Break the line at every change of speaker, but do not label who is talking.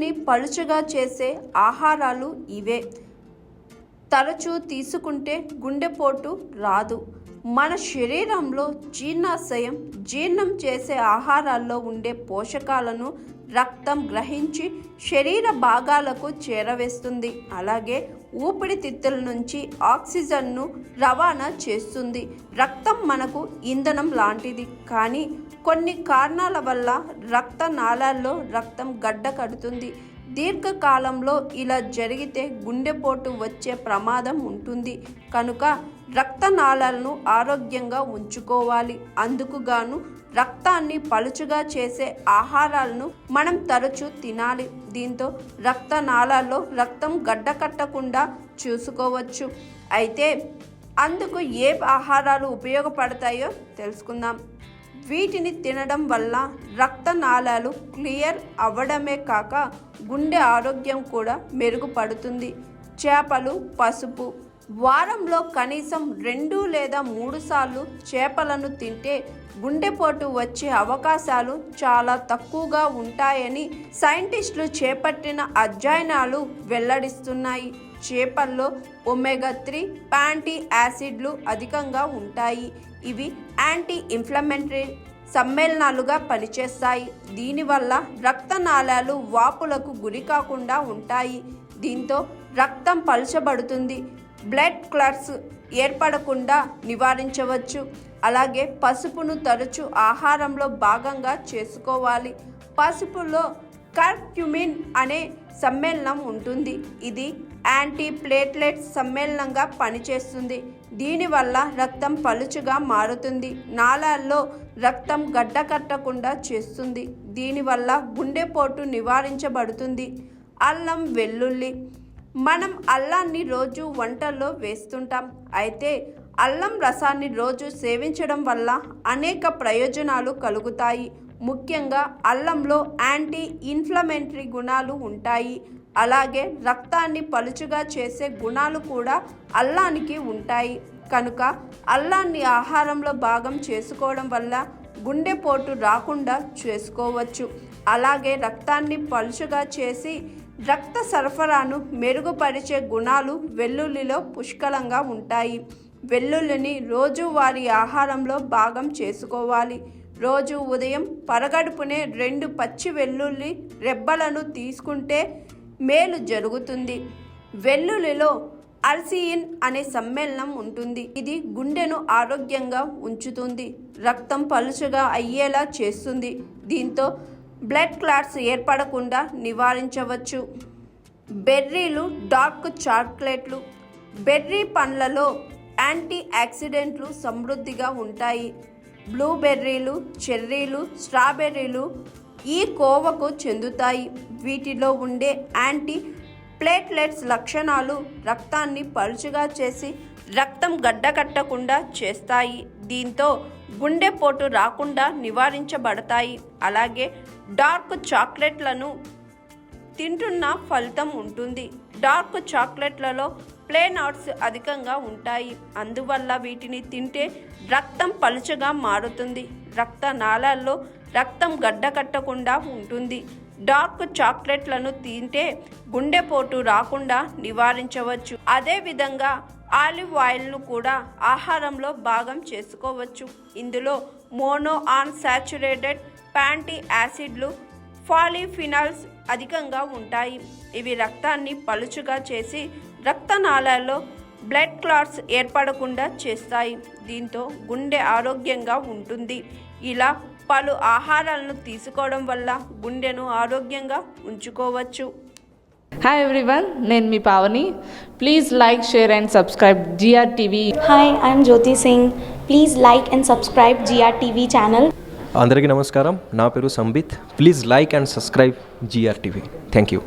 రక్తాన్ని పలుచగా చేసే ఆహారాలు ఇవే. తరచూ తీసుకుంటే గుండెపోటు రాదు. మన శరీరంలో జీర్ణం చేసే ఆహారాల్లో ఉండే పోషకాలను రక్తం గ్రహించి శరీర భాగాలకు చేరవేస్తుంది. అలాగే ఊపిరితిత్తుల నుంచి ఆక్సిజన్ను రవాణా చేస్తుంది. రక్తం మనకు ఇంధనం లాంటిది. కానీ కొన్ని కారణాల వల్ల రక్తనాళాల్లో రక్తం గడ్డ కడుతుంది. దీర్ఘకాలంలో ఇలా జరిగితే గుండెపోటు వచ్చే ప్రమాదం ఉంటుంది. కనుక రక్తనాళాలను ఆరోగ్యంగా ఉంచుకోవాలి. అందుకు గాను రక్తాన్ని పలుచగా చేసే ఆహారాలను మనం తరచూ తినాలి. దీంతో రక్తనాళాల్లో రక్తం గడ్డకట్టకుండా చూసుకోవచ్చు. అయితే అందుకు ఏ ఆహారాలు ఉపయోగపడతాయో తెలుసుకుందాం. వీటిని తినడం వల్ల రక్తనాళాలు క్లియర్ అవ్వడమే కాక గుండె ఆరోగ్యం కూడా మెరుగుపడుతుంది. చేపలు, పసుపు. వారంలో కనీసం 2 లేదా 3 సార్లు చేపలను తింటే గుండెపోటు వచ్చే అవకాశాలు చాలా తక్కువగా ఉంటాయని సైంటిస్టులు చేపట్టిన అధ్యయనాలు వెల్లడిస్తున్నాయి. చేపల్లో ఒమేగా 3 ఫ్యాటీ యాసిడ్లు అధికంగా ఉంటాయి. ఇవి యాంటీ ఇన్ఫ్లమేటరీ సమ్మేళనాలుగా పనిచేస్తాయి. దీనివల్ల రక్తనాళాలు వాపులకు గురి కాకుండా ఉంటాయి. దీంతో రక్తం పలుచబడుతుంది. బ్లడ్ క్లాట్స్ ఏర్పడకుండా నివారించవచ్చు. అలాగే పసుపును తరచూ ఆహారంలో భాగంగా చేసుకోవాలి. పసుపులో కర్క్యూమిన్ అనే సమ్మేళనం ఉంటుంది. ఇది యాంటీ ప్లేట్లెట్స్ సమ్మేళనంగా పనిచేస్తుంది. దీనివల్ల రక్తం పలుచగా మారుతుంది. నాళాల్లో రక్తం గడ్డకట్టకుండా చేస్తుంది. దీనివల్ల గుండెపోటు నివారించబడుతుంది. అల్లం, వెల్లుల్లి. మనం అల్లాన్ని రోజు వంటల్లో వేస్తుంటాం. అయితే అల్లం రసాన్ని రోజు సేవించడం వల్ల అనేక ప్రయోజనాలు కలుగుతాయి. ముఖ్యంగా అల్లంలో యాంటీ ఇన్ఫ్లమేటరీ గుణాలు ఉంటాయి. అలాగే రక్తాన్ని పలుచగా చేసే గుణాలు కూడా అల్లానికి ఉంటాయి. కనుక అల్లాన్ని ఆహారంలో భాగం చేసుకోవడం వల్ల గుండెపోటు రాకుండా చేసుకోవచ్చు. అలాగే రక్తాన్ని పలుచగా చేసి రక్త సరఫరాను మెరుగుపరిచే గుణాలు వెల్లుల్లిలో పుష్కలంగా ఉంటాయి. వెల్లుల్లిని రోజువారీ ఆహారంలో భాగం చేసుకోవాలి. రోజు ఉదయం పరగడుపునే 2 పచ్చి వెల్లుల్లి రెబ్బలను తీసుకుంటే మేలు జరుగుతుంది. వెల్లుల్లిలో అల్సియిన్ అనే సమ్మేళనం ఉంటుంది. ఇది గుండెను ఆరోగ్యంగా ఉంచుతుంది. రక్తం పలుచగా అయ్యేలా చేస్తుంది. దీంతో బ్లడ్ క్లాట్స్ ఏర్పడకుండా నివారించవచ్చు. బెర్రీలు, డార్క్ చాక్లెట్లు. బెర్రీ పండ్లలో యాంటీ ఆక్సిడెంట్లు సమృద్ధిగా ఉంటాయి. బ్లూబెర్రీలు, చెర్రీలు, స్ట్రాబెర్రీలు ఈ కోవకు చెందుతాయి. వీటిలో ఉండే యాంటీ ప్లేట్లెట్స్ లక్షణాలు రక్తాన్ని పలుచగా చేసి రక్తం గడ్డకట్టకుండా చేస్తాయి. దీంతో గుండెపోటు రాకుండా నివారించబడతాయి. అలాగే డార్క్ చాక్లెట్లను తింటున్న ఫలితం ఉంటుంది. డార్క్ చాక్లెట్లలో ప్లేనాట్స్ అధికంగా ఉంటాయి. అందువల్ల వీటిని తింటే రక్తం పలుచగా మారుతుంది. రక్తనాళాల్లో రక్తం గడ్డకట్టకుండా ఉంటుంది. డార్క్ చాక్లెట్లను తింటే గుండెపోటు రాకుండా నివారించవచ్చు. అదేవిధంగా ఆలివ్ ఆయిల్ను కూడా ఆహారంలో భాగం చేసుకోవచ్చు. ఇందులో మోనో అన్సాచురేటెడ్ ఫ్యాటీ యాసిడ్లు, పాలిఫినాల్స్ అధికంగా ఉంటాయి. ఇవి రక్తాన్ని పలుచగా చేసి రక్తనాళాల్లో బ్లడ్ క్లాట్స్ ఏర్పడకుండా చేస్తాయి. దీంతో గుండె ఆరోగ్యంగా ఉంటుంది. ఇలా పలు ఆహారాలను తీసుకోవడం వల్ల గుండెను ఆరోగ్యంగా ఉంచుకోవచ్చు.
హాయ్ ఎవ్రీవన్, నేను మీ Pavani. Please like, share and subscribe GRTV.
Hi, I'm Jyoti Singh. Please like and subscribe GRTV channel.
అందరికీ నమస్కారం. నా పేరు Sambit. Please like and subscribe GRTV. Thank you.